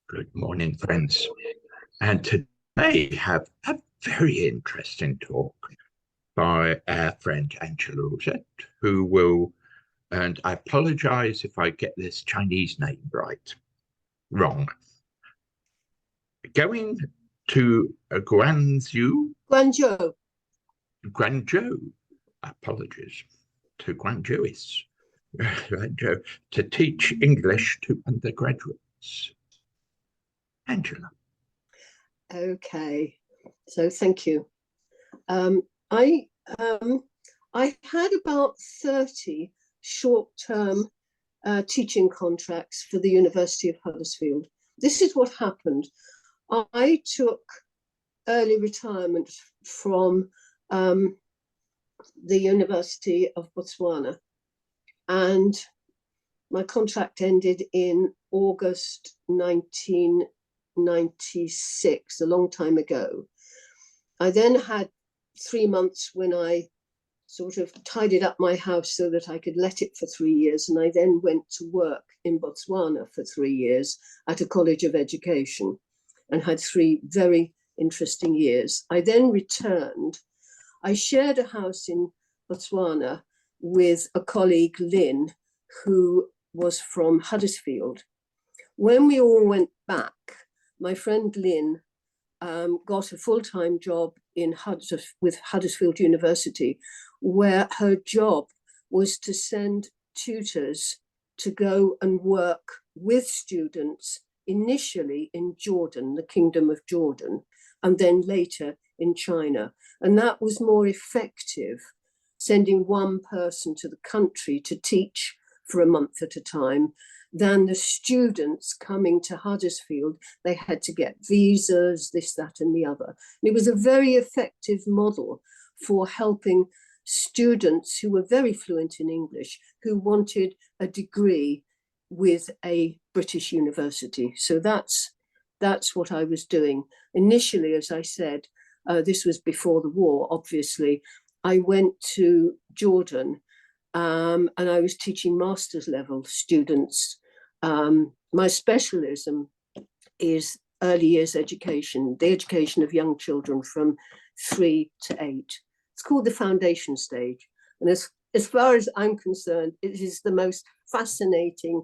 Good morning, friends. And today we have a very interesting talk by our friend Angela Auset, who will, and I apologize if I get this Chinese name wrong. Going to Guangzhou, apologies to Guangzhouists, Guangzhou, to teach English to undergraduates. Angela. Okay, so thank you. I had about 30 short-term teaching contracts for the University of Huddersfield. This is what happened. I took early retirement from the University of Botswana, and my contract ended in August 1996, a long time ago. I then had 3 months when I sort of tidied up my house so that I could let it for 3 years, and I then went to work in Botswana for 3 years at a college of education and had 3 very interesting years. I then returned. I shared a house in Botswana with a colleague, Lynn, who was from Huddersfield. When we all went back, my friend Lynn got a full-time job with Huddersfield University, where her job was to send tutors to go and work with students initially in Jordan, the Kingdom of Jordan, and then later in China. And that was more effective, sending one person to the country to teach for a month at a time, than the students coming to Huddersfield. They had to get visas, this, that, and the other. And it was a very effective model for helping students who were very fluent in English, who wanted a degree with a British university. So that's what I was doing. Initially, as I said, this was before the war, obviously. I went to Jordan, and I was teaching master's level students. My specialism is early years education, the education of young children from 3 to 8. It's called the foundation stage. And as far as I'm concerned, it is the most fascinating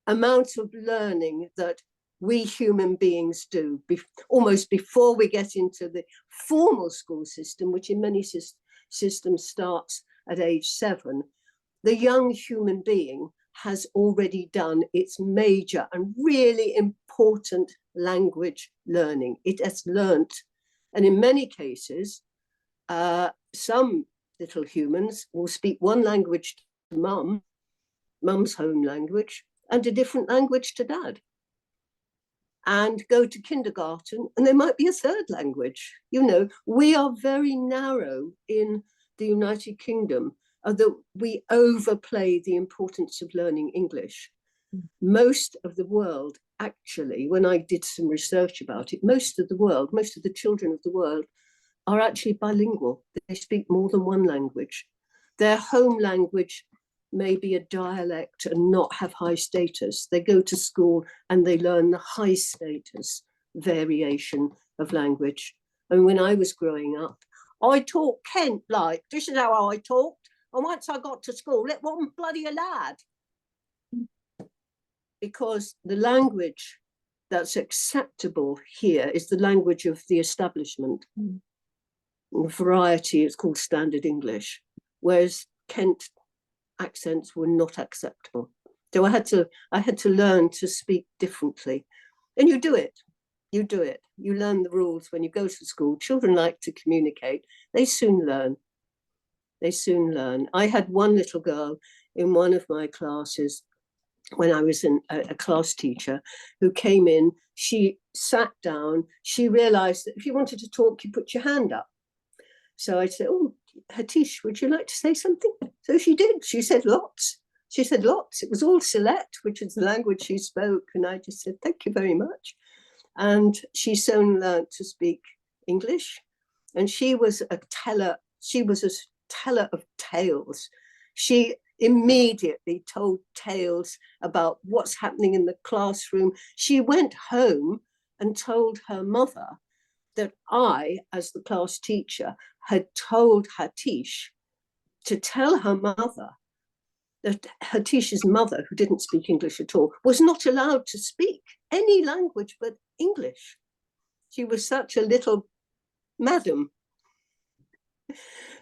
amount of learning that we human beings do, almost before we get into the formal school system, which in many systems starts at age 7. The young human being has already done its major and really important language learning. It has learnt, and in many cases, some little humans will speak one language to mum's home language, and a different language to dad, and go to kindergarten, and there might be a third language. You know, we are very narrow in the United Kingdom, that we overplay the importance of learning English. Most of the world, actually, when I did some research about it, most of the children of the world are actually bilingual. They speak more than one language. Their home language may be a dialect and not have high status. They go to school and they learn the high status variation of language. And when I was growing up, I talked Kent like, this is how I talked. And once I got to school, it wasn't bloody a lad. Because the language that's acceptable here is the language of the establishment. In variety, it's called standard English, whereas Kent accents were not acceptable. So I had to learn to speak differently. And you do it. You learn the rules when you go to school. Children like to communicate. They soon learn. I had one little girl in one of my classes when I was a class teacher who came in. She sat down. She realized that if you wanted to talk, you put your hand up. So I said, oh, Hatish, would you like to say something? So she did. She said lots. It was all Silet, which is the language she spoke. And I just said, thank you very much. And she soon learned to speak English. And she was a teller. She was a teller of tales. She immediately told tales about what's happening in the classroom. She went home and told her mother that I, as the class teacher, had told Hatice to tell her mother that Hatish's mother, who didn't speak English at all, was not allowed to speak any language but English. She was such a little madam.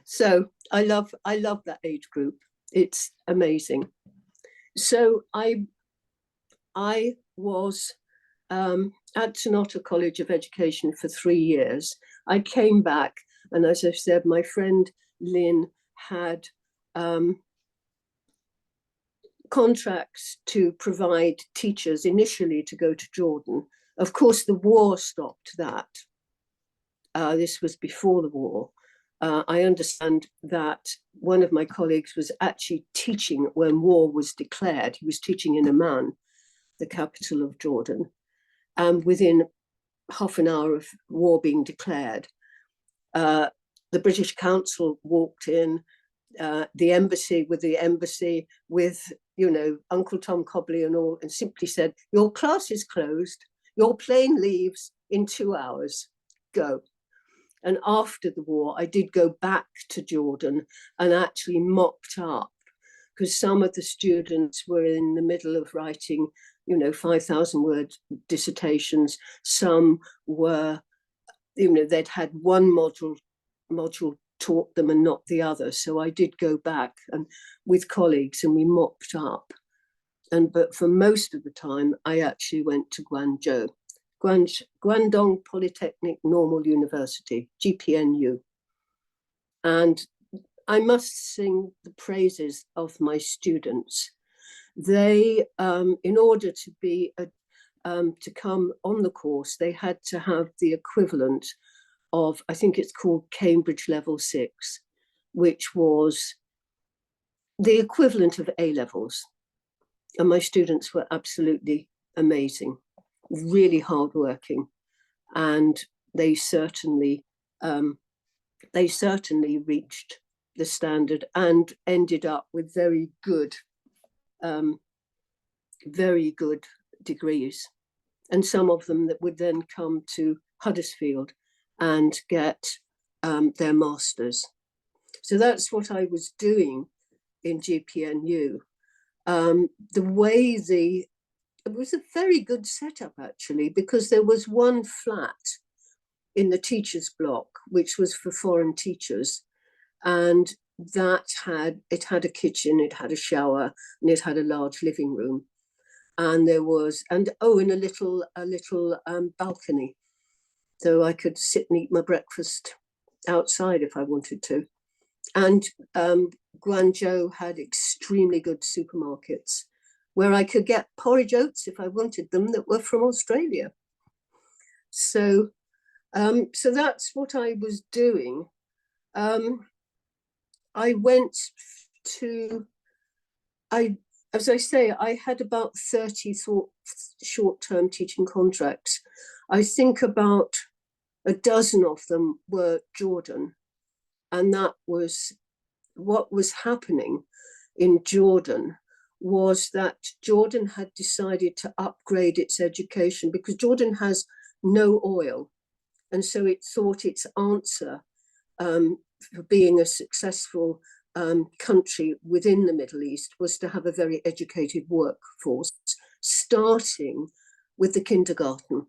So I love that age group. It's amazing. So I was at Sonata College of Education for 3 years. I came back, and as I said, my friend Lynn had contracts to provide teachers initially to go to Jordan. Of course, the war stopped that. This was before the war. I understand that one of my colleagues was actually teaching when war was declared. He was teaching in Amman, the capital of Jordan. And within half an hour of war being declared, the British Council walked in, the embassy with, you know, Uncle Tom Cobley and all, and simply said, your class is closed, your plane leaves in 2 hours, go. And after the war, I did go back to Jordan and actually mopped up, because some of the students were in the middle of writing, you know, 5,000-word dissertations. Some were, you know, they'd had one module taught them and not the other. So I did go back and with colleagues, and we mopped up. But for most of the time, I actually went to Guangzhou. Guangdong Polytechnic Normal University, GPNU. And I must sing the praises of my students. They, in order to be to come on the course, they had to have the equivalent of, I think it's called Cambridge Level 6, which was the equivalent of A levels. And my students were absolutely amazing, really hardworking, and they certainly reached the standard and ended up with very good degrees, and some of them that would then come to Huddersfield and get their masters. So that's what I was doing in GPNU. It was a very good setup, actually, because there was one flat in the teachers' block, which was for foreign teachers. And it had a kitchen, it had a shower, and it had a large living room. And there was, and a little balcony. So I could sit and eat my breakfast outside if I wanted to. And Guangzhou had extremely good supermarkets where I could get porridge oats if I wanted them that were from Australia. So that's what I was doing. I went to, as I say, I had about 30 short-term teaching contracts. I think about a dozen of them were Jordan. And that was what was happening in Jordan, was that Jordan had decided to upgrade its education because Jordan has no oil. And so it thought its answer for being a successful country within the Middle East was to have a very educated workforce, starting with the kindergarten.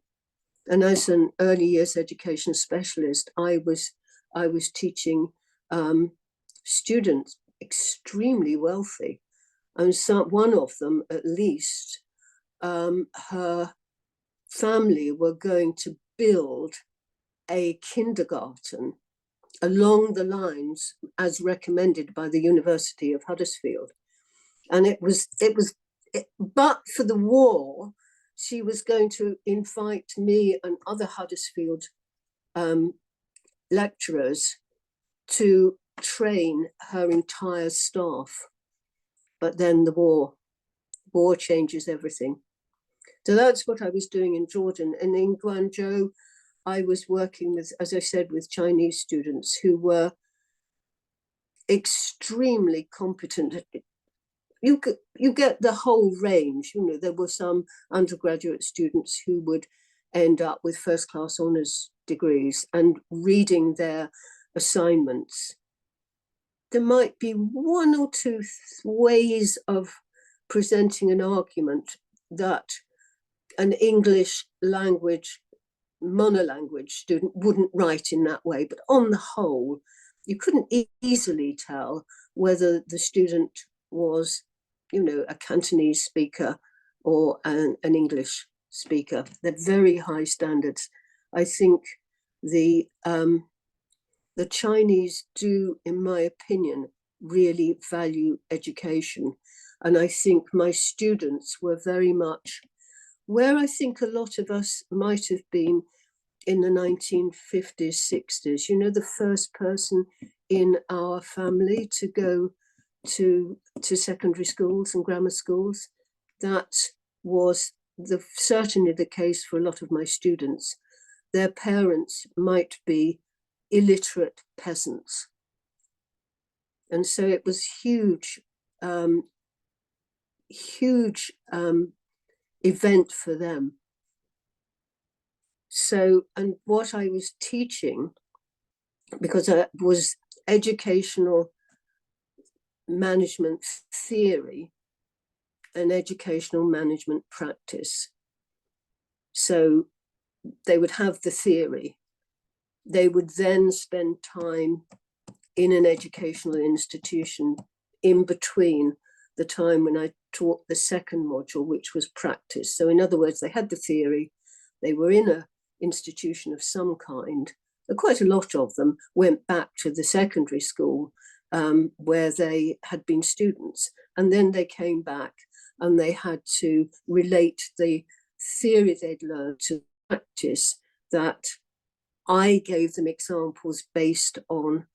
And as an early years education specialist, I was teaching students extremely wealthy. And one of them, at least, her family were going to build a kindergarten along the lines as recommended by the University of Huddersfield. And but for the war, she was going to invite me and other Huddersfield lecturers to train her entire staff. But then the war changes everything. So that's what I was doing in Jordan. And in Guangzhou, I was working with, as I said, with Chinese students who were extremely competent you get the whole range. You know, there were some undergraduate students who would end up with first-class honours degrees, and reading their assignments, there might be one or two ways of presenting an argument that an English language monolanguage student wouldn't write in that way. But on the whole, you couldn't easily tell whether the student was, you know, a Cantonese speaker or an English speaker. They're very high standards. I think the Chinese do, in my opinion, really value education. And I think my students were very much where I think a lot of us might have been in the 1950s, 60s. You know, the first person in our family to go to secondary schools and grammar schools. That was certainly the case for a lot of my students. Their parents might be illiterate peasants. And so it was huge event for them. So, and what I was teaching, because I was educational management theory and educational management practice. So they would have the theory. They would then spend time in an educational institution in between the time when I taught the second module, which was practice. So in other words, they had the theory, they were in an institution of some kind. Quite a lot of them went back to the secondary school where they had been students. And then they came back and they had to relate the theory they'd learned to practice, that I gave them examples based on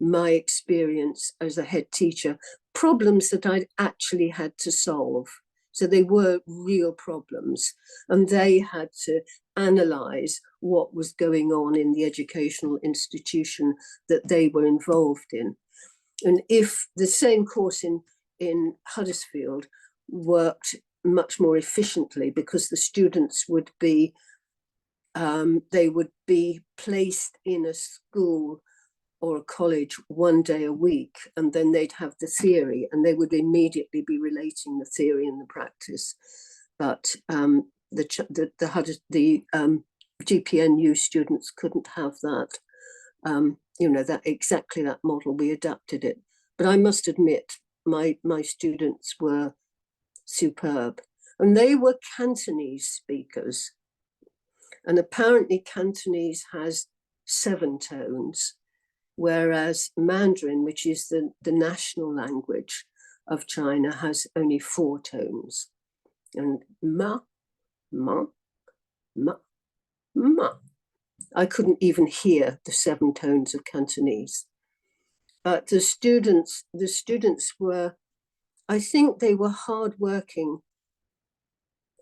my experience as a head teacher, problems that I'd actually had to solve. So they were real problems, and they had to analyze what was going on in the educational institution that they were involved in. And if the same course in Huddersfield worked much more efficiently, because the students would be, they would be placed in a school or a college one day a week, and then they'd have the theory, and they would immediately be relating the theory and the practice. But the GPNU students couldn't have that. You know, that exactly that model. We adapted it, but I must admit, my students were superb, and they were Cantonese speakers, and apparently Cantonese has 7 tones, whereas Mandarin, which is the national language of China, has only 4 tones. And ma, ma, ma, ma. I couldn't even hear the 7 tones of Cantonese. But the students were, I think they were hardworking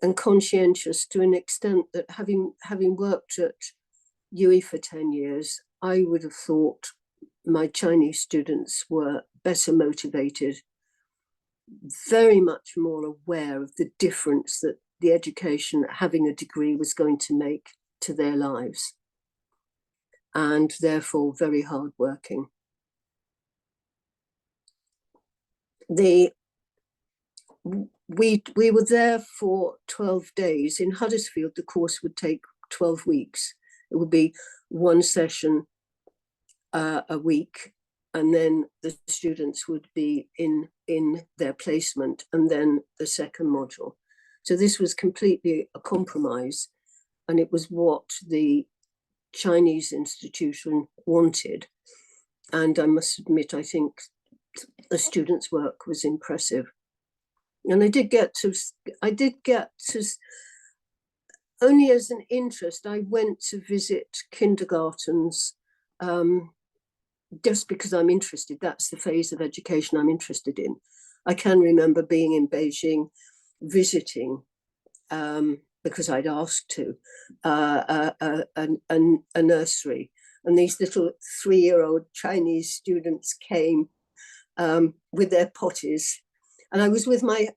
and conscientious to an extent that having worked at UE for 10 years, I would have thought my Chinese students were better motivated, very much more aware of the difference that the education, having a degree, was going to make to their lives, and therefore very hardworking. We were there for 12 days. In Huddersfield, the course would take 12 weeks. It would be one session a week, and then the students would be in their placement, and then the second module. So this was completely a compromise, and it was what the Chinese institution wanted. And I must admit, I think the students' work was impressive. And I did get to, only as an interest, I went to visit kindergartens just because I'm interested. That's the phase of education I'm interested in. I can remember being in Beijing visiting, because I'd asked to, a nursery. And these little 3-year-old Chinese students came with their potties, And I was with my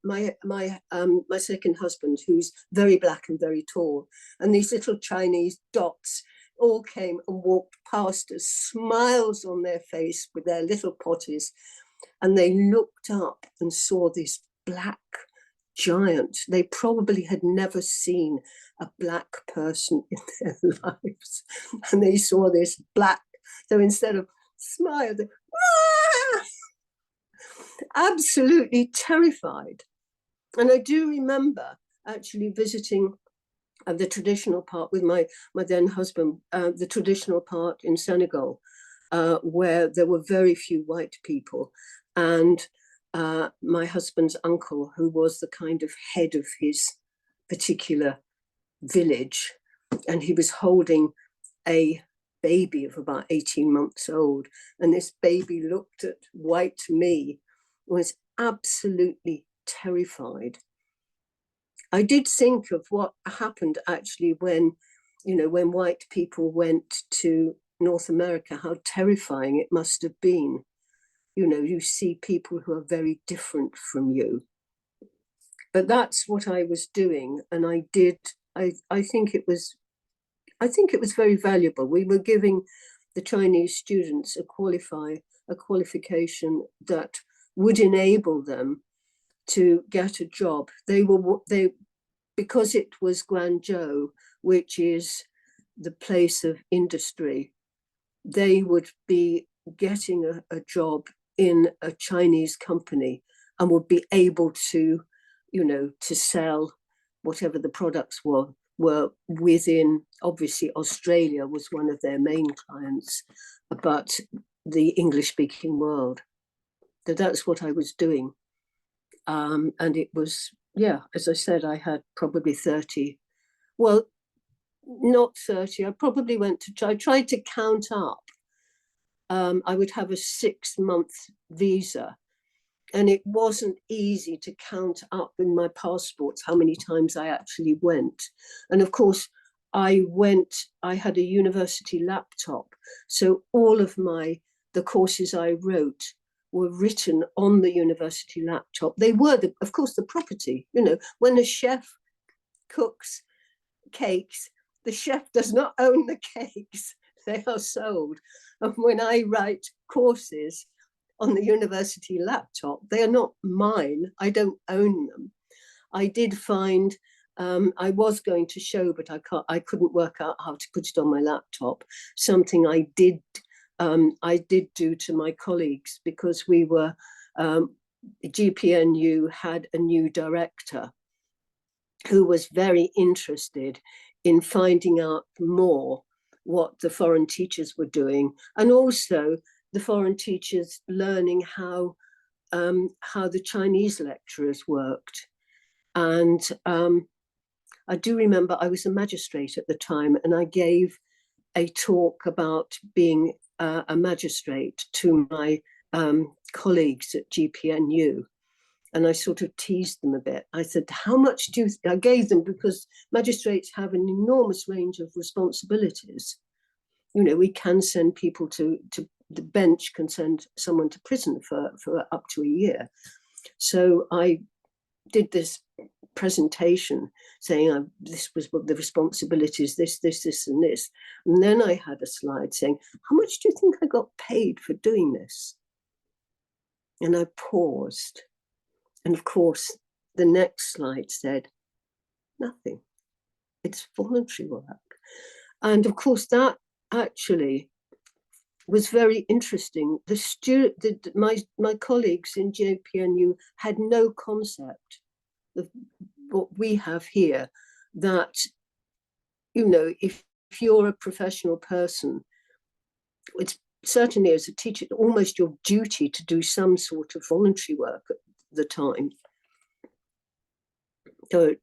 second husband, who's very black and very tall, and these little Chinese dots all came and walked past us, smiles on their face with their little potties, and they looked up and saw this black giant. They probably had never seen a black person in their lives, and they saw this black. So instead of smile, they, absolutely terrified. And I do remember actually visiting the traditional part with my then husband, the traditional part in Senegal, where there were very few white people. And my husband's uncle, who was the kind of head of his particular village, and he was holding a baby of about 18 months old. And this baby looked at white me, was absolutely terrified. I did think of what happened actually when, when white people went to North America, how terrifying it must have been. You see people who are very different from you. But that's what I was doing, and I think it was very valuable. We were giving the Chinese students a qualification that would enable them to get a job. Because it was Guangzhou, which is the place of industry, they would be getting a job in a Chinese company and would be able to, to sell whatever the products were within. Obviously, Australia was one of their main clients, but the English-speaking world. So that's what I was doing. And it was, as I said, I had probably 30. Well, not 30. I probably I tried to count up. I would have a 6-month visa. And it wasn't easy to count up in my passports how many times I actually went. And of course, I had a university laptop. So all of the courses I wrote were written on the university laptop. They were, of course, the property. When a chef cooks cakes, the chef does not own the cakes. They are sold. And when I write courses on the university laptop, they are not mine. I don't own them. I did find, I was going to show, but I couldn't work out how to put it on my laptop. Something I did do to my colleagues, because we were, GPNU had a new director who was very interested in finding out more what the foreign teachers were doing, and also the foreign teachers learning how the Chinese lecturers worked. And I do remember I was a magistrate at the time, and I gave a talk about being a magistrate to my colleagues at GPNU. And I sort of teased them a bit. I said, how much do you, I gave them, because magistrates have an enormous range of responsibilities. We can send people to the bench, can send someone to prison for up to a year. So I did this presentation saying this was what the responsibilities, this, and this. And then I had a slide saying, how much do you think I got paid for doing this? And I paused. And of course, the next slide said, nothing. It's voluntary work. And of course, that actually was very interesting. My colleagues in JPNU had no concept of what we have here, that, if you're a professional person, it's certainly, as a teacher, almost your duty to do some sort of voluntary work at the time. So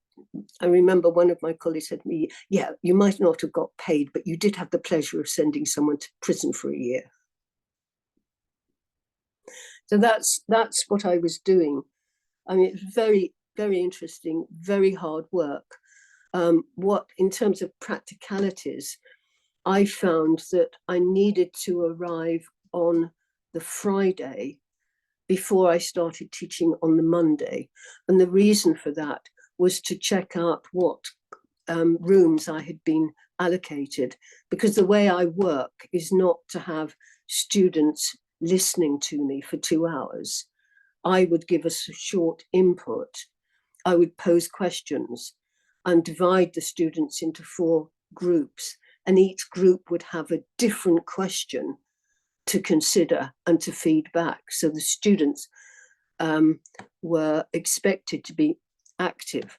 I remember one of my colleagues said to me, yeah, you might not have got paid, but you did have the pleasure of sending someone to prison for a year. So that's what I was doing. I mean, it's very, very interesting, very hard work. What, in terms of practicalities, I found that I needed to arrive on the Friday before I started teaching on the Monday. And the reason for that was to check out what rooms I had been allocated, because the way I work is not to have students listening to me for 2 hours. I would give a short input. I would pose questions and divide the students into 4 groups, and each group would have a different question to consider and to feed back. So the students were expected to be active.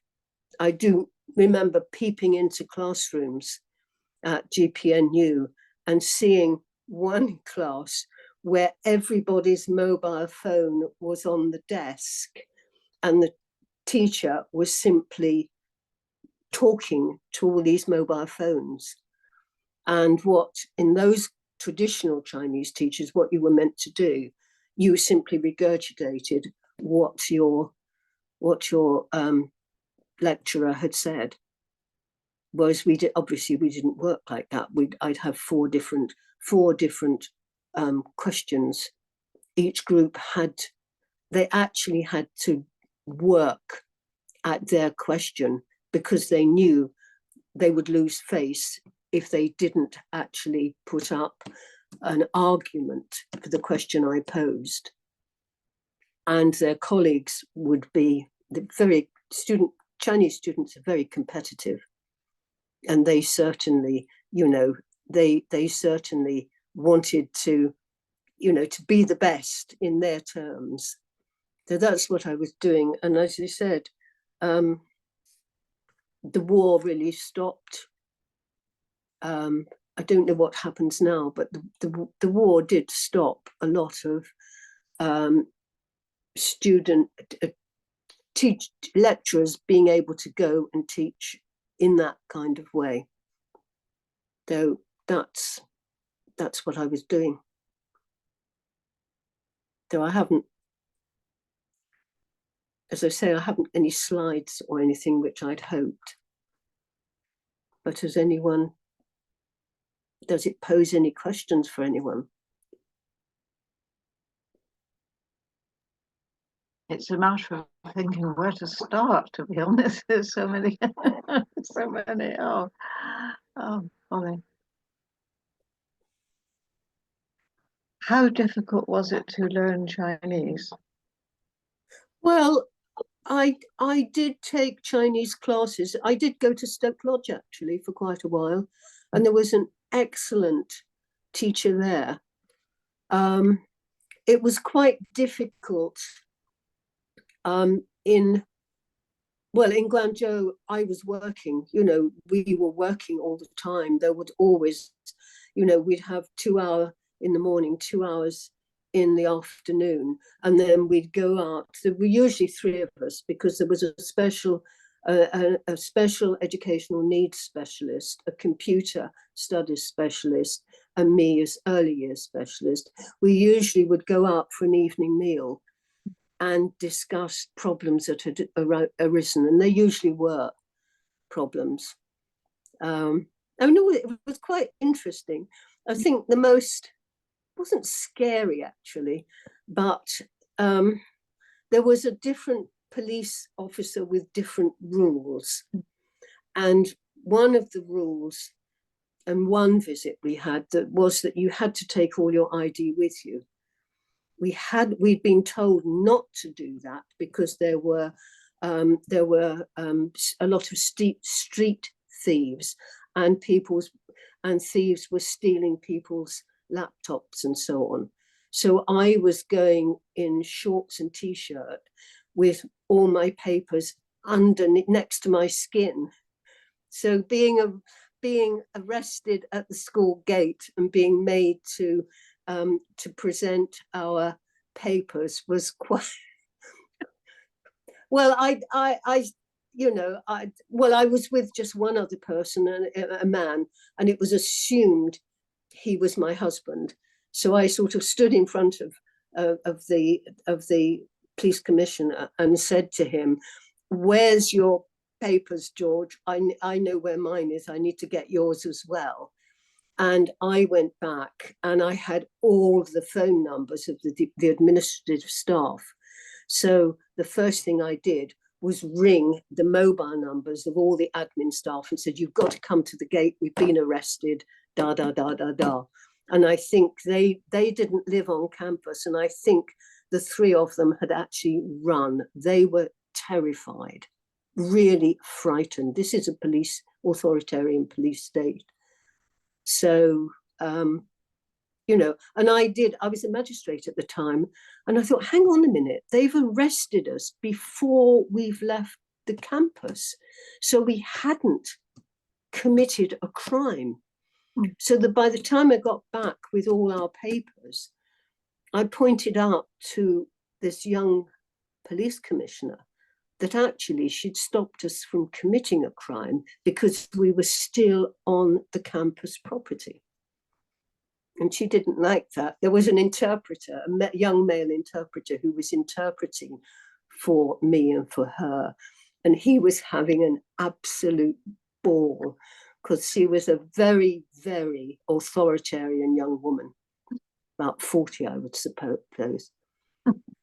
I do remember peeping into classrooms at GPNU and seeing one class where everybody's mobile phone was on the desk and the teacher was simply talking to all these mobile phones. And what in those traditional Chinese teachers, what you were meant to do, you simply regurgitated what your lecturer had said. Whereas obviously we didn't work like that. I'd have four different questions. Each group they actually had to work at their question, because they knew they would lose face if they didn't actually put up an argument for the question I posed. And their colleagues would be Chinese students are very competitive. And they certainly, they certainly wanted to be the best in their terms. So that's what I was doing. And as you said, the war really stopped. I don't know what happens now, but the war did stop a lot of lecturers being able to go and teach in that kind of way. So that's what I was doing. So I haven't, as I say, I haven't any slides or anything which I'd hoped. But does it pose any questions for anyone? It's a matter of thinking where to start, to be honest. There's so many, so many. Oh, Ollie. How difficult was it to learn Chinese? Well, I did take Chinese classes. I did go to Stoke Lodge actually for quite a while, and there was an excellent teacher there. It was quite difficult. In Guangzhou, I was working. We were working all the time. There would always, we'd have 2 hours in the morning, 2 hours in the afternoon, and then we'd go out. There were usually 3 of us, because there was a special educational needs specialist, a computer studies specialist, and me as early years specialist. We usually would go out for an evening meal and discuss problems that had arisen, and there usually were problems. It was quite interesting. I think the most wasn't scary actually, but there was a different police officer with different rules, and one of the rules and one visit we had was that you had to take all your ID with you. We'd been told not to do that because there were a lot of street thieves, and thieves were stealing people's laptops and so on. So I was going in shorts and t-shirt with all my papers next to my skin. So being arrested at the school gate and being made to present our papers was quite well. I was with just one other person, a man, and it was assumed he was my husband. So I sort of stood in front of the police commissioner and said to him, "Where's your papers, George? I know where mine is. I need to get yours as well." And I went back and I had all the phone numbers of the administrative staff. So the first thing I did was ring the mobile numbers of all the admin staff and said, you've got to come to the gate. We've been arrested, da, da, da, da, da. And I think they didn't live on campus. And I think the three of them had actually run. They were terrified, really frightened. This is a authoritarian police state. So, you know, and I was a magistrate at the time, and I thought, hang on a minute, they've arrested us before we've left the campus. So we hadn't committed a crime. So that by the time I got back with all our papers, I pointed out to this young police commissioner that actually she'd stopped us from committing a crime because we were still on the campus property. And she didn't like that. There was an interpreter, a young male interpreter, who was interpreting for me and for her. And he was having an absolute ball because she was a very, very authoritarian young woman, about 40, I would suppose.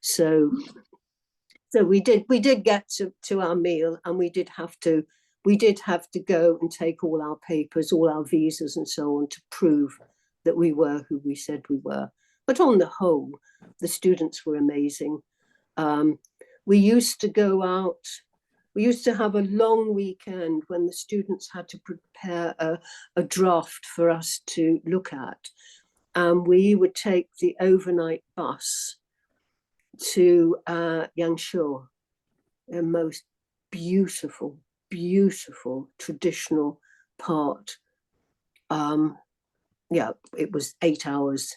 So we did get to our meal, and we did have to go and take all our papers, all our visas and so on, to prove that we were who we said we were. But on the whole, the students were amazing. We used to go out. We used to have a long weekend when the students had to prepare a draft for us to look at. We would take the overnight bus to Guangzhou, a most beautiful, beautiful traditional part. It was 8 hours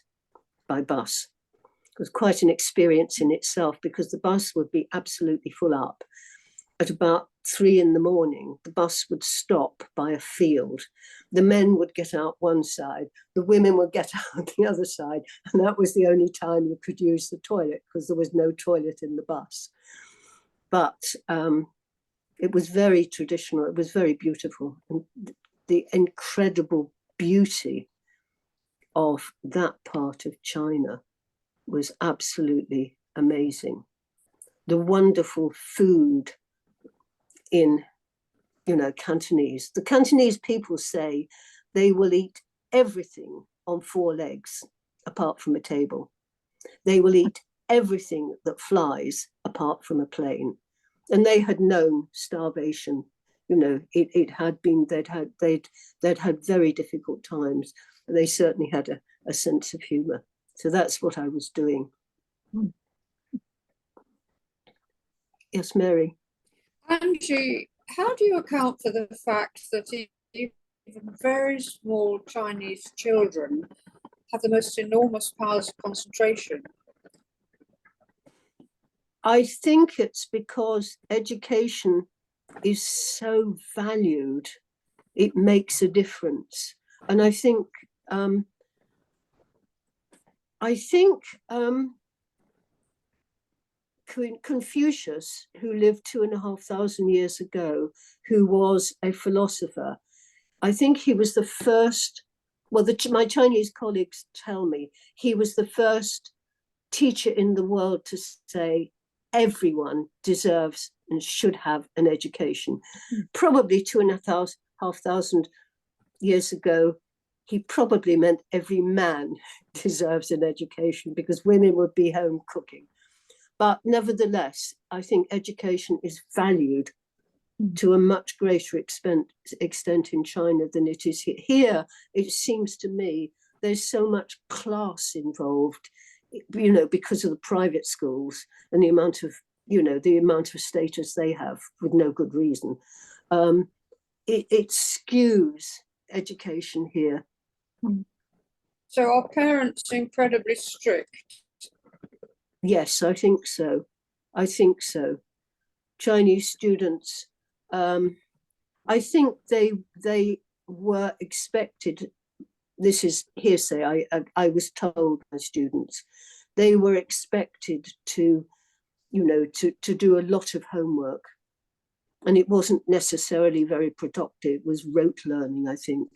by bus. It was quite an experience in itself because the bus would be absolutely full up. At about 3 in the morning, the bus would stop by a field. The men would get out one side, the women would get out the other side, and that was the only time you could use the toilet because there was no toilet in the bus. But it was very traditional, it was very beautiful. And the incredible beauty of that part of China was absolutely amazing. The wonderful food in, Cantonese. The Cantonese people say they will eat everything on 4 legs apart from a table. They will eat everything that flies apart from a plane. And they had known starvation. It had been, they'd had very difficult times. They certainly had a sense of humor. So that's what I was doing. Yes, Mary. Angie, how do you account for the fact that even very small Chinese children have the most enormous powers of concentration? I think it's because education is so valued, it makes a difference. And I think Confucius, who lived 2,500 years ago, who was a philosopher, I think he was the first, my Chinese colleagues tell me, he was the first teacher in the world to say everyone deserves and should have an education. Probably 2,500 years ago, he probably meant every man deserves an education because women would be home cooking. But nevertheless, I think education is valued to a much greater extent in China than it is here. Here, it seems to me, there's so much class involved, because of the private schools and the amount of status they have with no good reason. It skews education here. So are parents incredibly strict? Yes, I think so. Chinese students, I think they were expected, this is hearsay, I was told by students, they were expected to do a lot of homework. And it wasn't necessarily very productive. It was rote learning, I think.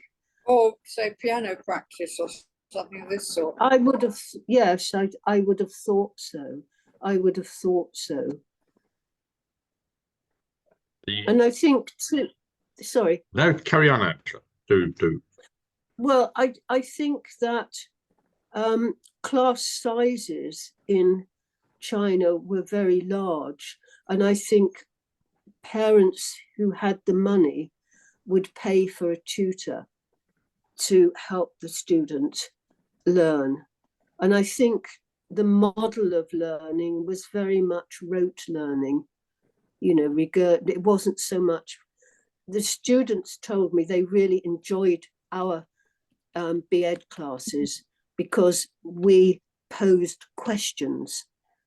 or say piano practice or something of this sort? I would have, yes, I would have thought so. I would have thought so. And I think too, sorry. No, carry on, actually. Do. Well, I think that class sizes in China were very large. And I think parents who had the money would pay for a tutor to help the student learn. And I think the model of learning was very much rote learning. You know, it wasn't so much. The students told me they really enjoyed our B.Ed classes because we posed questions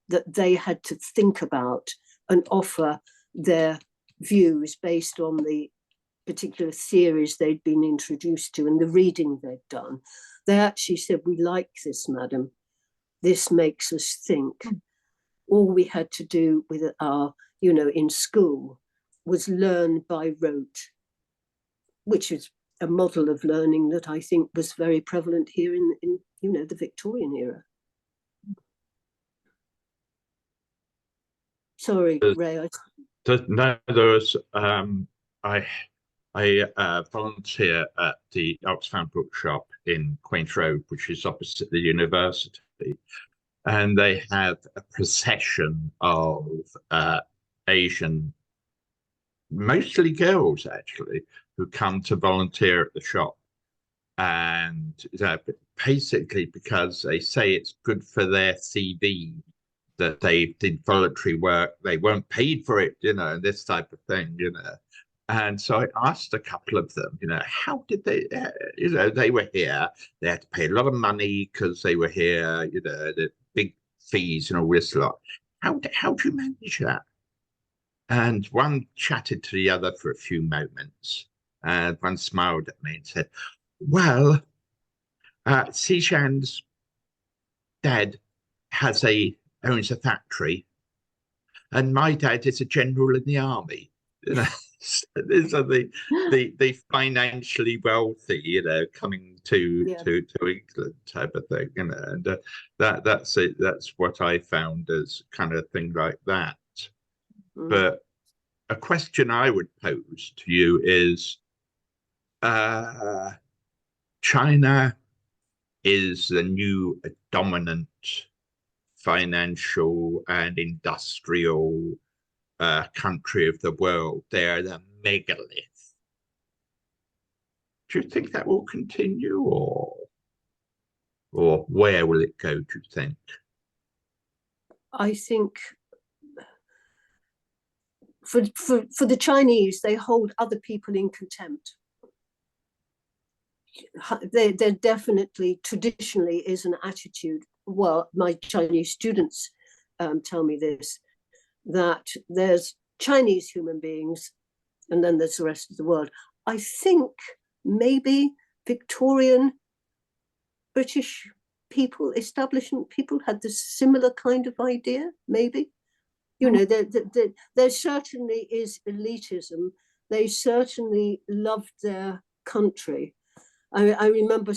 that they had to think about and offer their views based on the particular theories they'd been introduced to and the reading they'd done. They actually said, "We like this, madam. This makes us think." All we had to do with our, in school was learn by rote, which is a model of learning that I think was very prevalent here in the Victorian era. Sorry, Ray. No, there was. I volunteer at the Oxfam Bookshop in Queen's Road, which is opposite the university, and they have a procession of Asian, mostly girls actually, who come to volunteer at the shop, and basically because they say it's good for their CV that they did voluntary work, they weren't paid for it, this type of thing, And so I asked a couple of them, how did they, they were here, they had to pay a lot of money because they were here, the big fees and all this lot. How do you manage that? And one chatted to the other for a few moments, and one smiled at me and said, "Well, Xishan's dad owns a factory, and my dad is a general in the army." These are the financially wealthy, coming to England type of thing, and that's it. That's what I found as kind of thing like that. But a question I would pose to you is, China is the new dominant financial and industrial country of the world. They're the megalith. Do you think that will continue, or where will it go, do you think? I think for the Chinese, they hold other people in contempt. There definitely traditionally is an attitude. Well, my Chinese students tell me this, that there's Chinese human beings and then there's the rest of the world. I think maybe Victorian British people, establishment people, had this similar kind of idea, maybe. There certainly is elitism. They certainly loved their country. I remember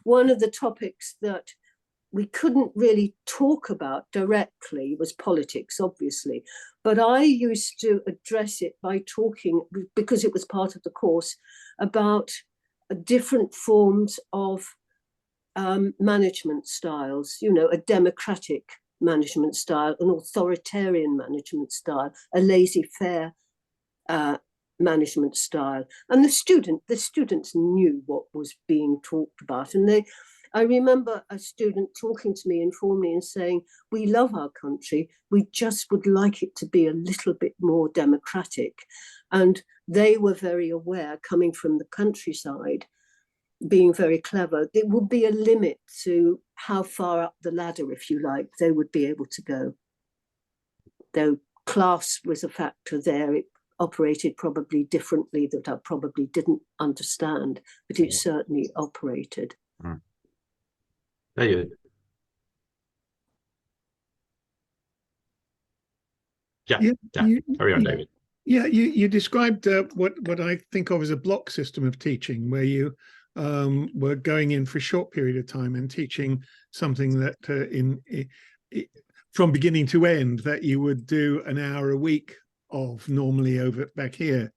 one of the topics that we couldn't really talk about directly was politics, obviously, but I used to address it by talking, because it was part of the course, about different forms of management styles, a democratic management style, an authoritarian management style, a laissez-faire management style. And the students knew what was being talked about. And I remember a student talking to me informally and saying, "We love our country, we just would like it to be a little bit more democratic." And they were very aware, coming from the countryside, being very clever, there would be a limit to how far up the ladder, if you like, they would be able to go. Though class was a factor there, it operated probably differently, that I probably didn't understand, but it certainly operated. Very good. Yeah, carry on, David. Yeah, you described what I think of as a block system of teaching, where you were going in for a short period of time and teaching something that from beginning to end that you would do an hour a week of normally over back here.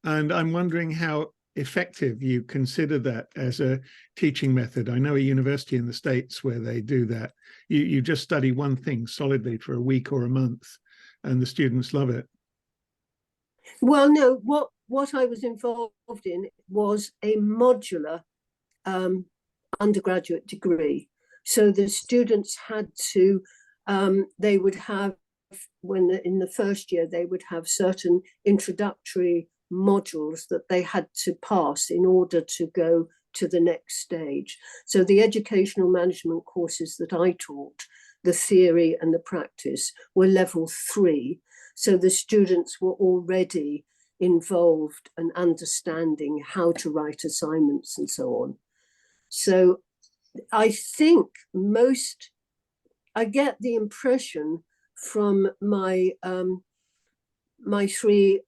And I'm wondering how effective you consider that as a teaching method. I know a university in the States where they do that. You just study one thing solidly for a week or a month, and the students love it. Well, no, what I was involved in was a modular undergraduate degree. So the students had to, they would have, in the first year, they would have certain introductory modules that they had to pass in order to go to the next stage. So the educational management courses that I taught, the theory and the practice, were level 3. So the students were already involved and understanding how to write assignments and so on. So I think I get the impression from my my 3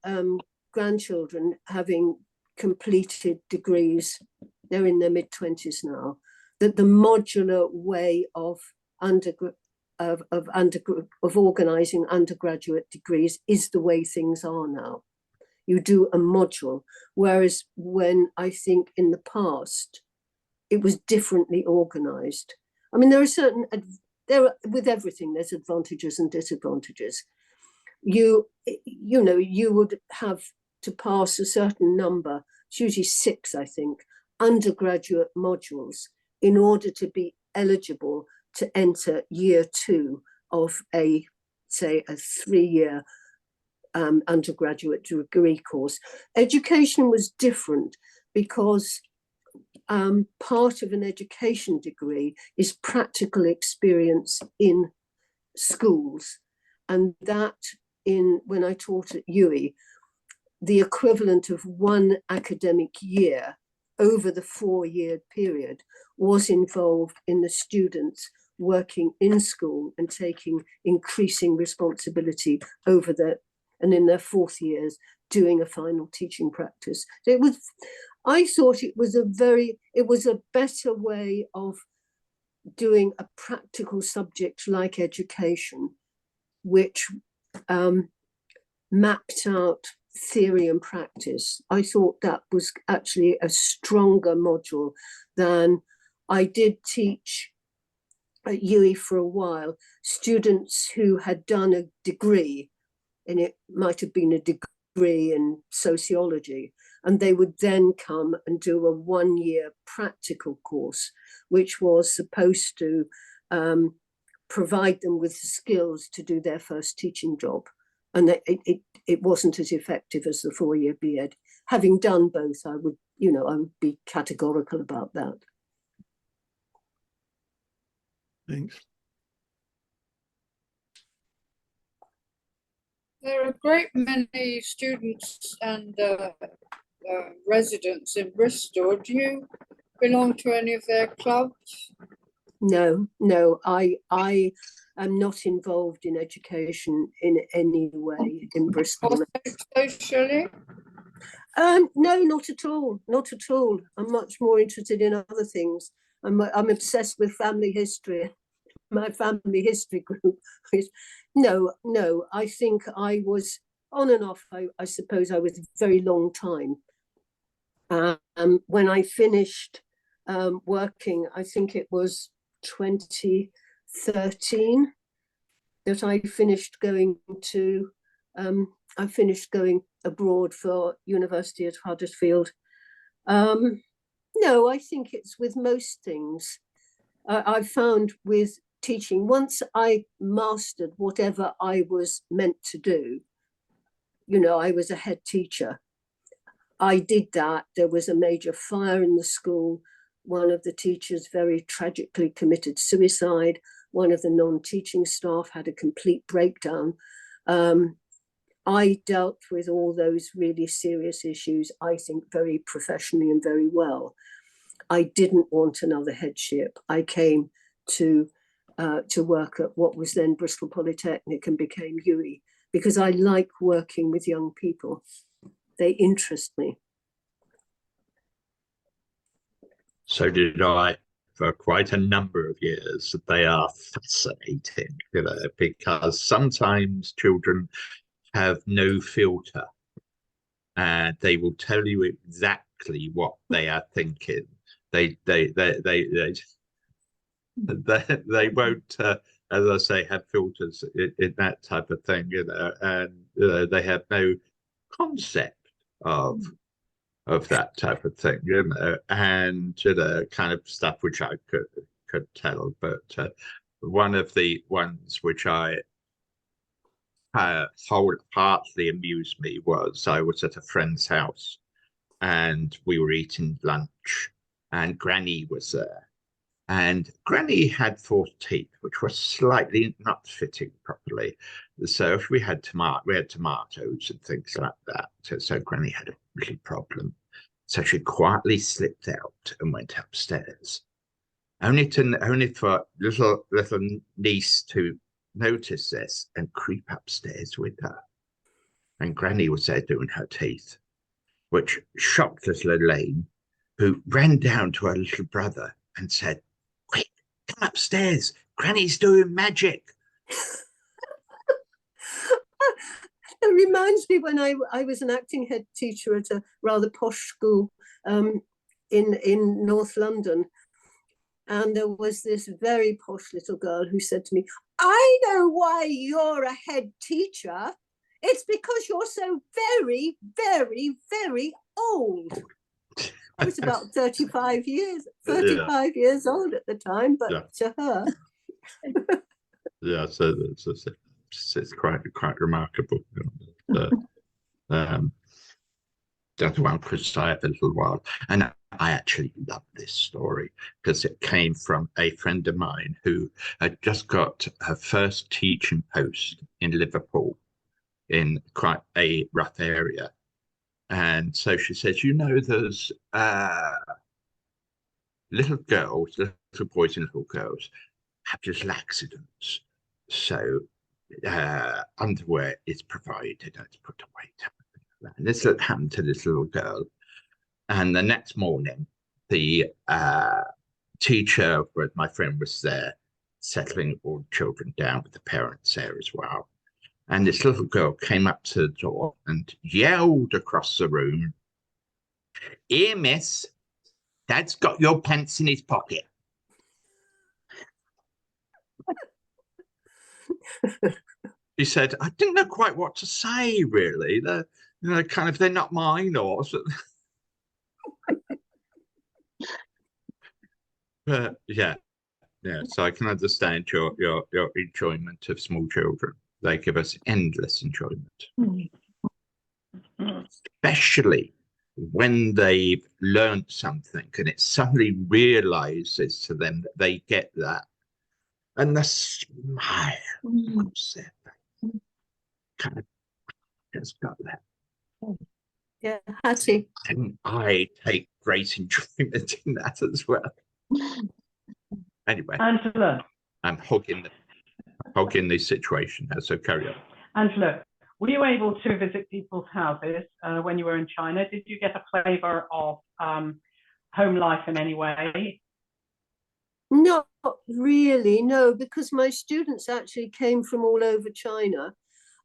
grandchildren having completed degrees, they're in their mid-20s now, that the modular way of organizing undergraduate degrees is the way things are now. You do a module, whereas when I think in the past it was differently organized. I mean, with everything there's advantages and disadvantages. You would have to pass a certain number, it's usually 6, I think, undergraduate modules in order to be eligible to enter year 2 of a 3-year undergraduate degree course. Education was different because part of an education degree is practical experience in schools, and that when I taught at UWI, the equivalent of 1 academic year over the 4-year period was involved in the students working in school and taking increasing responsibility and in their 4th years doing a final teaching practice. So I thought it was a better way of doing a practical subject like education, which mapped out theory and practice. I thought that was actually a stronger module than I did teach at UWI for a while, students who had done a degree, and it might have been a degree in sociology, and they would then come and do a 1-year practical course, which was supposed to provide them with the skills to do their first teaching job. And it wasn't as effective as the 4-year B.Ed. Having done both, I would be categorical about that. Thanks. There are a great many students and residents in Bristol. Do you belong to any of their clubs? No, I am not involved in education in any way in Bristol. Socially? No, not at all. Not at all. I'm much more interested in other things. I'm obsessed with family history. My family history group. No, I think I was on and off. I suppose I was a very long time. When I finished working, I think it was 2013 that I finished going abroad for university at Huddersfield. No, I think it's with most things. I've found with teaching, once I mastered whatever I was meant to do, I was a head teacher. I did that. There was a major fire in the school. One of the teachers very tragically committed suicide. One of the non-teaching staff had a complete breakdown. I dealt with all those really serious issues, I think, very professionally and very well. I didn't want another headship. I came to work at what was then Bristol Polytechnic and became UWI because I like working with young people. They interest me. So did I for quite a number of years. They are fascinating, because sometimes children have no filter and they will tell you exactly what they are thinking. They won't, as I say, have filters in that type of thing, and they have no concept of that type of thing, and kind of stuff which I could tell. But one of the ones which I wholeheartedly amused me was I was at a friend's house and we were eating lunch, and Granny was there. And Granny had false teeth, which were slightly not fitting properly. So if we had tomatoes and things like that. So Granny had a little problem. So she quietly slipped out and went upstairs, only for little niece to notice this and creep upstairs with her. And Granny was there doing her teeth, which shocked little Elaine, who ran down to her little brother and said, "Quick, come upstairs. Granny's doing magic." It reminds me when I was an acting head teacher at a rather posh school in North London. And there was this very posh little girl who said to me, "I know why you're a head teacher. It's because you're so very, very, very old." I was about 35 years old at the time, but to her. Yeah, so it's quite remarkable. The other one, because I have a little while, and I actually love this story because it came from a friend of mine who had just got her first teaching post in Liverpool in quite a rough area. And so she says, there's little boys and little girls have little accidents. So underwear is provided and it's put away. And this happened to this little girl. And the next morning, the teacher, my friend, was there settling all the children down with the parents there as well. And this little girl came up to the door and yelled across the room, "Here, miss, Dad's got your pants in his pocket." He said, "I didn't know quite what to say, really. They're not mine, or..." But yeah. So I can understand your enjoyment of small children. They give us endless enjoyment, especially when they've learned something and it suddenly realizes to them that they get that, and the smile across their face kind of just got that. Yeah, Hattie. And I take great enjoyment in that as well. Anyway, Angela, I'm hogging the situation now, so carry on. Angela, were you able to visit people's houses when you were in China? Did you get a flavour of home life in any way? Not really, no, because my students actually came from all over China.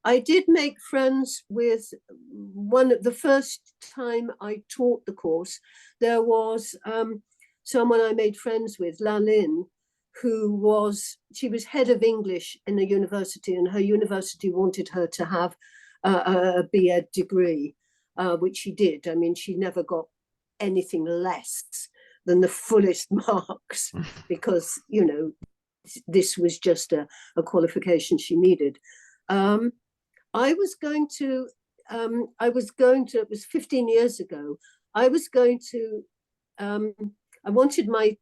I did make friends with the first time I taught the course, there was someone I made friends with, La Lin, she was head of English in a university, and her university wanted her to have a B.Ed degree, which she did. I mean, she never got anything less than the fullest marks because, this was just a qualification she needed. It was 15 years ago, I wanted my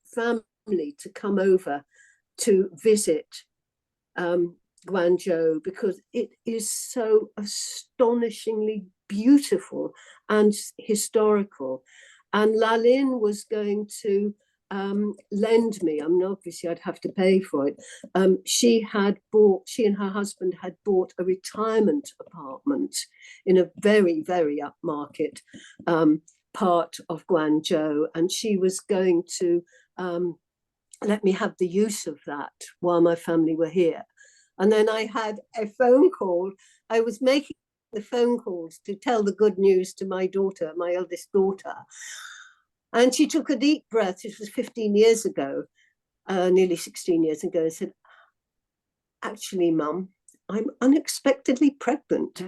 family to come over to visit Guangzhou because it is so astonishingly beautiful and historical. And Lalin was going to lend me. I mean, obviously I'd have to pay for it. She and her husband had bought a retirement apartment in a very, very upmarket part of Guangzhou, and she was going to let me have the use of that while my family were here. And then I had a phone call. I was making the phone calls to tell the good news to my daughter, my eldest daughter. And she took a deep breath. This was 15 years ago, nearly 16 years ago, and said, actually, Mum, I'm unexpectedly pregnant.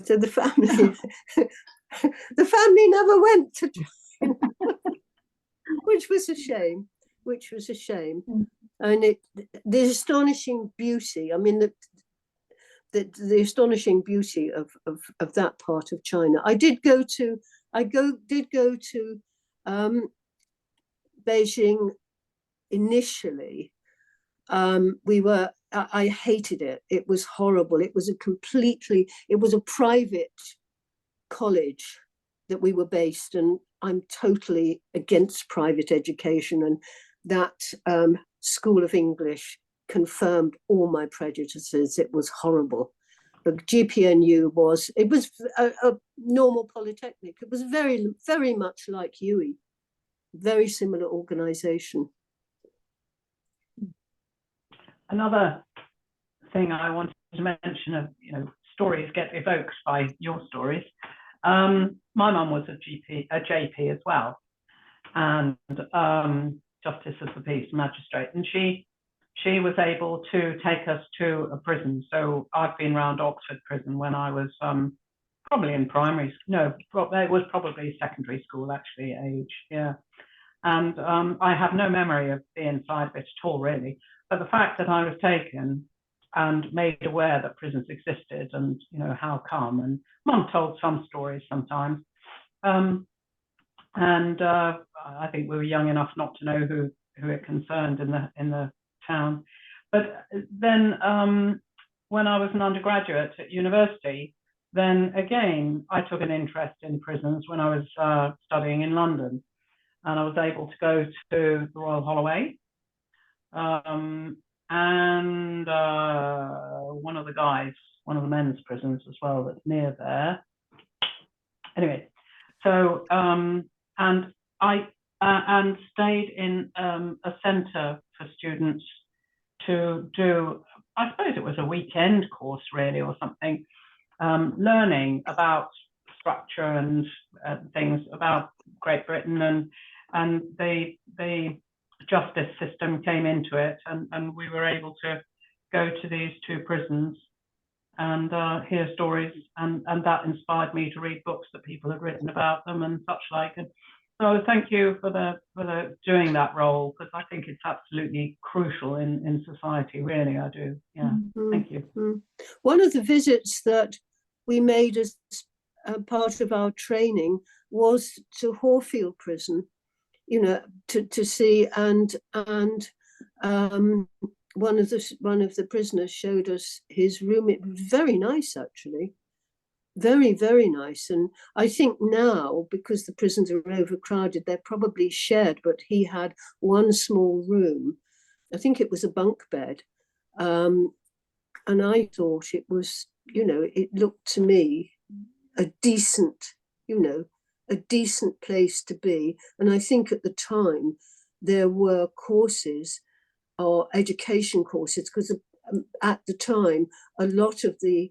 So the family, the family never went to China, which was a shame. And the astonishing beauty, I mean, the astonishing beauty of that part of China. I did go to Beijing initially. I hated it. It was horrible. It was a private college that we were based, and I'm totally against private education, and that school of English confirmed all my prejudices. It was horrible. But GPNU was a normal polytechnic. It was very, very much like UE, very similar organization. Another thing I wanted to mention of, stories get evoked by your stories. My mum was a JP as well, and Justice of the Peace Magistrate, and she was able to take us to a prison. So I've been around Oxford Prison when I was probably in primary school. No, it was probably secondary school actually age, yeah. And I have no memory of the inside of it at all, really. But the fact that I was taken and made aware that prisons existed, and how come, and Mum told some stories sometimes, and I think we were young enough not to know who it concerned in the town. But then when I was an undergraduate at university, then again I took an interest in prisons when I was studying in London, and I was able to go to the Royal Holloway. And one of the men's prisons as well that's near there. Anyway, so and I stayed in a centre for students to do, I suppose it was a weekend course really or something, learning about structure and things about Great Britain, and the justice system came into it, and we were able to go to these two prisons and hear stories, and that inspired me to read books that people had written about them and such like. And so thank you for the doing that role, because I think it's absolutely crucial in society, really. I do. Yeah. Thank you. One of the visits that we made as part of our training was to Horfield Prison, to see, and one of the prisoners showed us his room. It was very nice, actually, very, very nice. And I think now, because the prisons are overcrowded, they're probably shared, but he had one small room. I think it was a bunk bed, and I thought it was, it looked to me a decent place to be. And I think at the time there were courses or education courses, because at the time a lot of the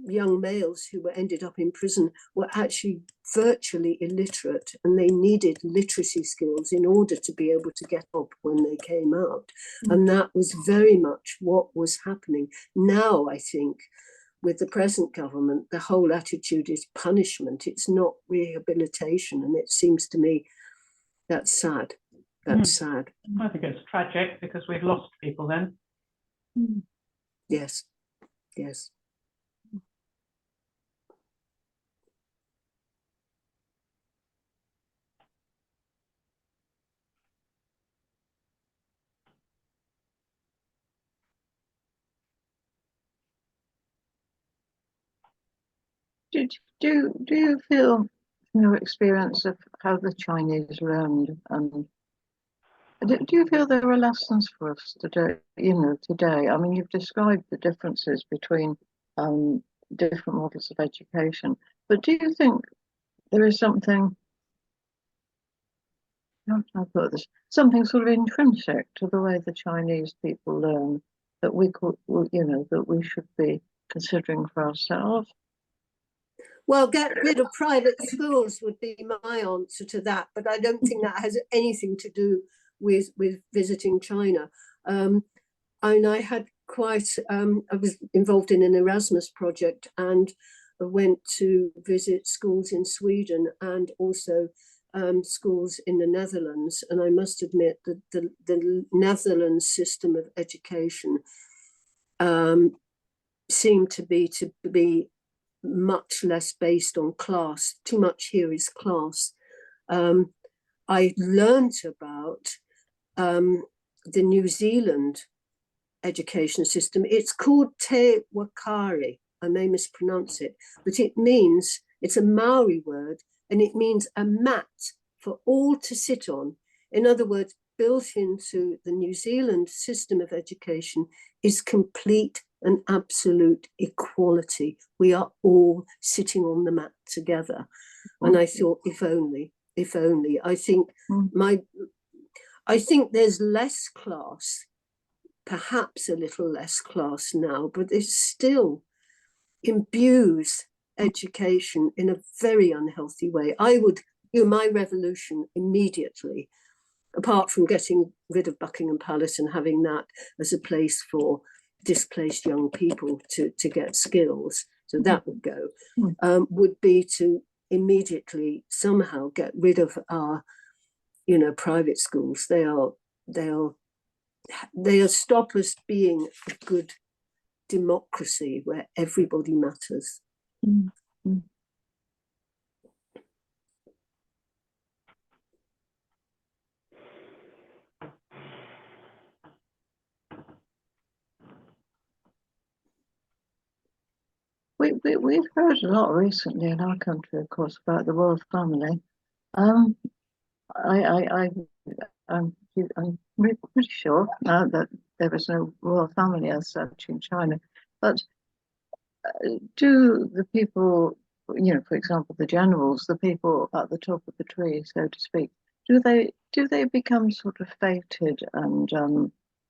young males who ended up in prison were actually virtually illiterate, and they needed literacy skills in order to be able to get up when they came out. And that was very much what was happening. Now I think with the present government, the whole attitude is punishment. It's not rehabilitation. And it seems to me that's sad. That's sad. I think it's tragic, because we've lost people then. Yes, yes. Do you feel, from your experience of how the Chinese learned and Do you feel there are lessons for us today? Today. I mean, you've described the differences between different models of education, but do you think there is something? How can I put this? Something sort of intrinsic to the way the Chinese people learn that we could, that we should be considering for ourselves. Well, get rid of private schools would be my answer to that, but I don't think that has anything to do with visiting China. And I had I was involved in an Erasmus project and went to visit schools in Sweden and also schools in the Netherlands. And I must admit that the Netherlands system of education seemed to be much less based on class. Too much here is class. I learned about the New Zealand education system. It's called Te Wakari. I may mispronounce it, but it's a Maori word, and it means a mat for all to sit on. In other words, built into the New Zealand system of education is complete and absolute equality. We are all sitting on the mat together. And I thought, if only. I think I think there's less class, perhaps a little less class now, but it still imbues education in a very unhealthy way. I would do my revolution immediately, apart from getting rid of Buckingham Palace and having that as a place for displaced young people to get skills. So that would go, would be to immediately somehow get rid of our, private schools. They'll stop us being a good democracy where everybody matters. Mm-hmm. We've heard a lot recently in our country, of course, about the royal family. I'm pretty sure that there is no royal family as such in China. But do the people, for example, the generals, the people at the top of the tree, so to speak, do they become sort of feted and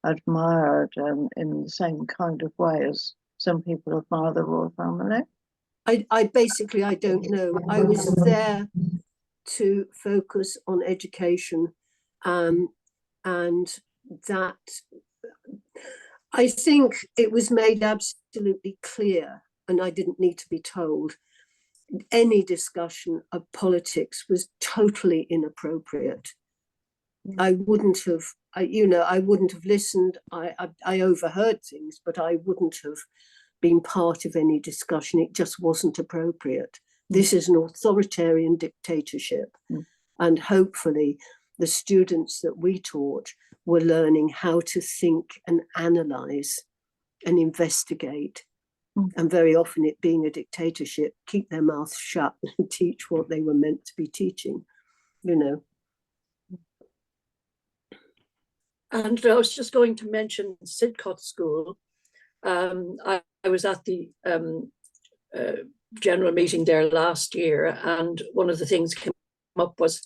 admired in the same kind of way as some people admire the royal family? I basically, I don't know. I was there to focus on education, and that I think it was made absolutely clear, and I didn't need to be told, any discussion of politics was totally inappropriate. I wouldn't have listened. I overheard things, but I wouldn't have been part of any discussion. It just wasn't appropriate. This is an authoritarian dictatorship. And hopefully the students that we taught were learning how to think and analyze and investigate. And very often, it being a dictatorship, keep their mouths shut and teach what they were meant to be teaching, And I was just going to mention Sidcot School. I was at the general meeting there last year, and one of the things came up was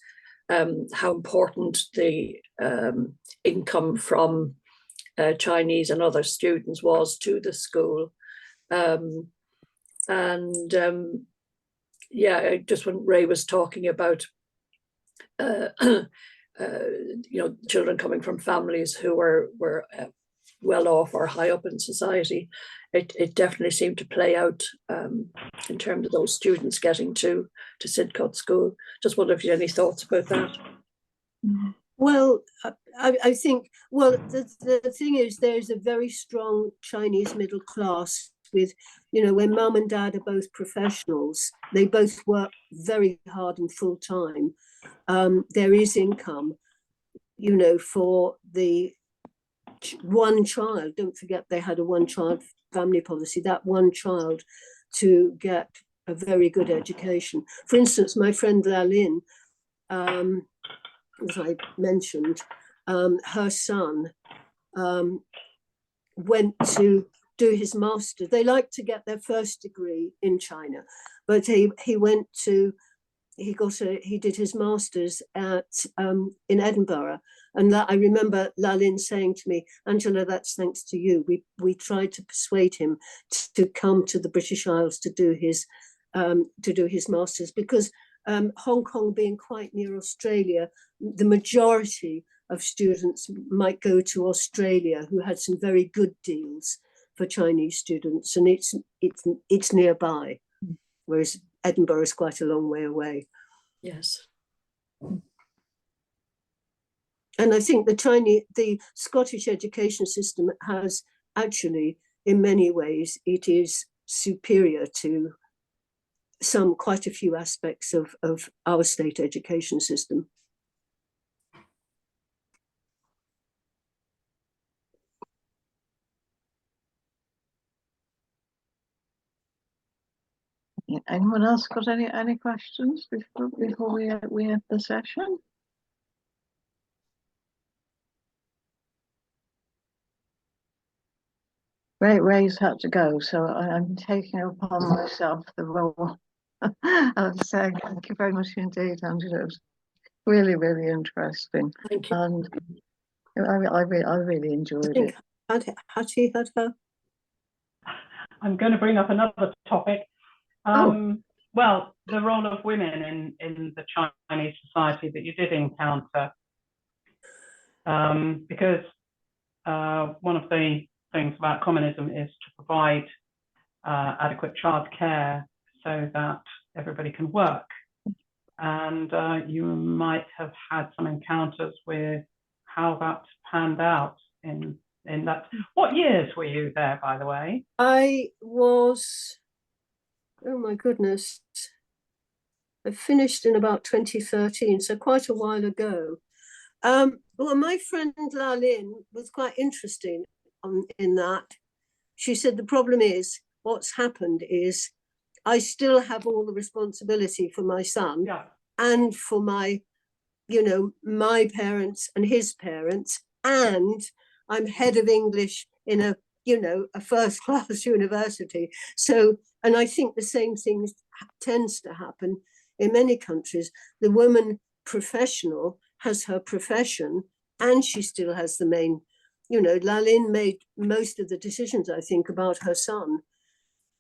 how important the income from Chinese and other students was to the school. Just when Ray was talking about children coming from families who were well off or high up in society, it definitely seemed to play out in terms of those students getting to Sidcot School. Just wonder if you had any thoughts about that. Well, I think, the thing is, there's a very strong Chinese middle class with, when mum and dad are both professionals, they both work very hard and full time. There is income, for the one child. Don't forget they had a one-child family policy, that one child to get a very good education. For instance, my friend Lalin, as I mentioned, her son went to do his master's. They like to get their first degree in China, but he did his master's in Edinburgh. And that I remember Lalin saying to me, Angela, that's thanks to you. We tried to persuade him to come to the British Isles to do his master's, because Hong Kong being quite near Australia, the majority of students might go to Australia, who had some very good deals for Chinese students, and it's nearby, whereas Edinburgh is quite a long way away. Yes. And I think the Scottish education system has actually, in many ways, it is superior to quite a few aspects of our state education system. Anyone else got any questions before we end the session? Ray's had to go, so I'm taking upon myself the role of saying thank you very much indeed, Angela. It was really, really interesting. Thank you. And I really enjoyed it. Hattie had her. I'm going to bring up another topic. Well, the role of women in the Chinese society that you did encounter, because one of the things about communism is to provide adequate childcare so that everybody can work. And you might have had some encounters with how that panned out in that. What years were you there, by the way? I was, oh my goodness, I finished in about 2013, so quite a while ago. Well, my friend Lalin was quite interesting in that. She said the problem is, what's happened is I still have all the responsibility for my son, Yeah. and for my parents and his parents, and I'm head of English in a first class university. So, and I think the same thing tends to happen in many countries. The woman professional has her profession, and she still has the main, Lalin made most of the decisions, I think, about her son.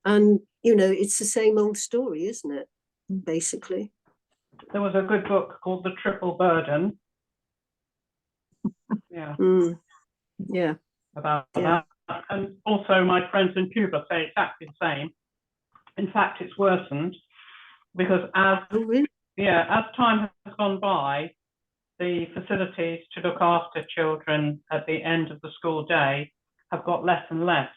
And, it's the same old story, isn't it? Basically. There was a good book called The Triple Burden. Yeah. Yeah. About that. And also my friends in Cuba say exactly the same. In fact, it's worsened because as time has gone by, the facilities to look after children at the end of the school day have got less and less.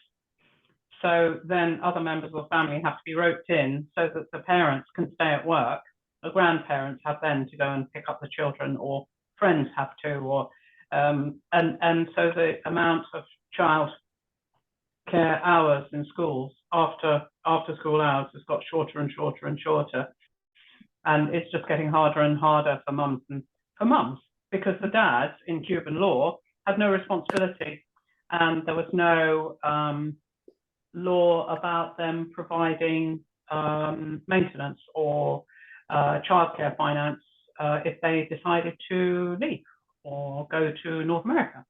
So then other members of the family have to be roped in so that the parents can stay at work. The grandparents have then to go and pick up the children, or friends have to, or and so the amount of child care hours in schools after school hours has got shorter and shorter and shorter, and it's just getting harder and harder for mums because the dads in Cuban law had no responsibility, and there was no law about them providing maintenance or childcare finance if they decided to leave or go to North America.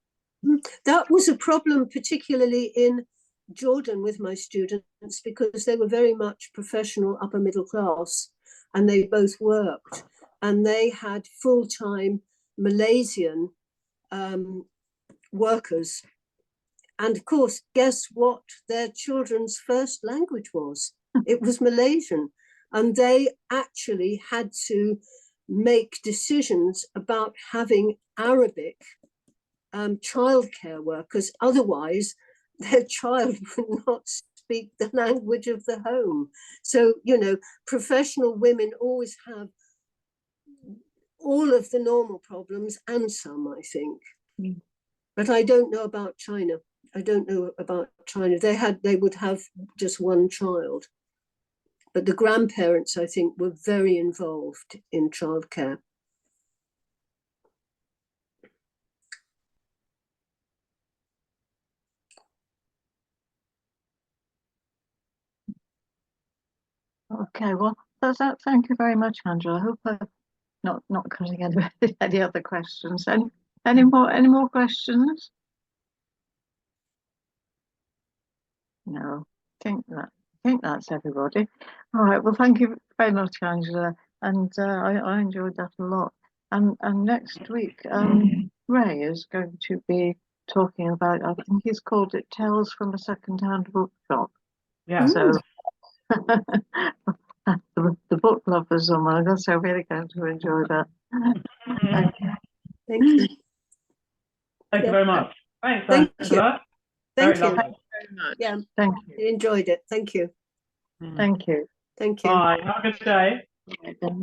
That was a problem, particularly in Jordan with my students, because they were very much professional upper middle class, and they both worked, and they had full-time Malaysian workers. And of course, guess what their children's first language was? It was Malaysian. And they actually had to make decisions about having Arabic childcare workers. Otherwise, their child would not speak the language of the home. So, professional women always have all of the normal problems and some, I think. But I don't know about China. They would have just one child. But the grandparents, I think, were very involved in childcare. Okay, well, that's that. Thank you very much, Angela. I hope I'm not cutting any other questions. Any more questions? No, I think that's everybody. All right. Well, thank you very much, Angela, and I enjoyed that a lot. And next week, Ray is going to be talking about. I think he's called it "Tales from a Second-Hand Bookshop." Yeah. So the book lovers among us are really going to enjoy that. Thank you. Thank you very much. Thanks, Thank Angela. Thank Very you. lovely. Very much. Yeah, Thank you. I enjoyed it. Thank you. Thank you. Thank you. Bye. Have a good day. Right then.